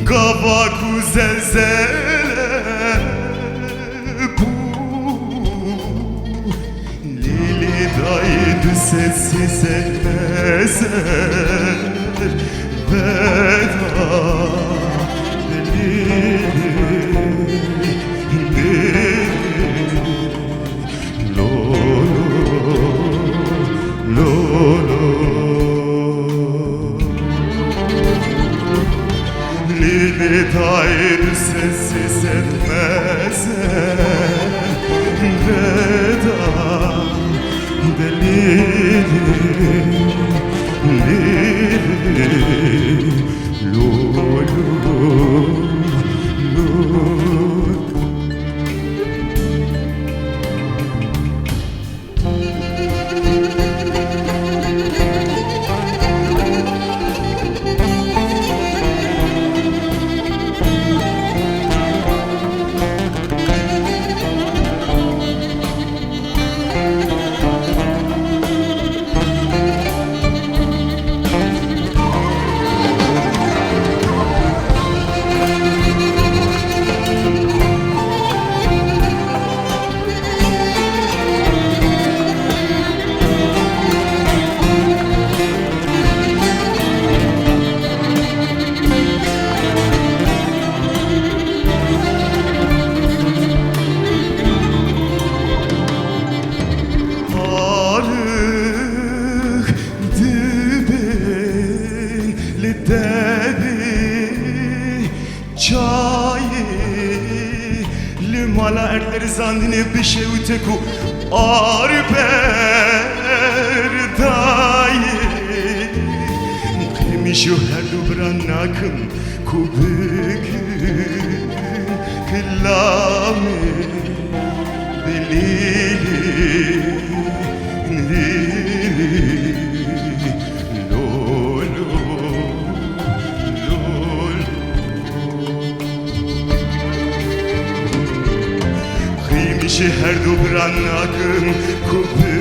Kavaku zelzele bu Lili daydı sessiz etmezer Veda Lili Lo lo lo Lili daydı sessiz etmezer Veda Lili Lo lo lo Mala erdleri zandine bir şey uteku arper dayi Kıymışu her dubran nakım kubükü kılami delili her dobran akım kubü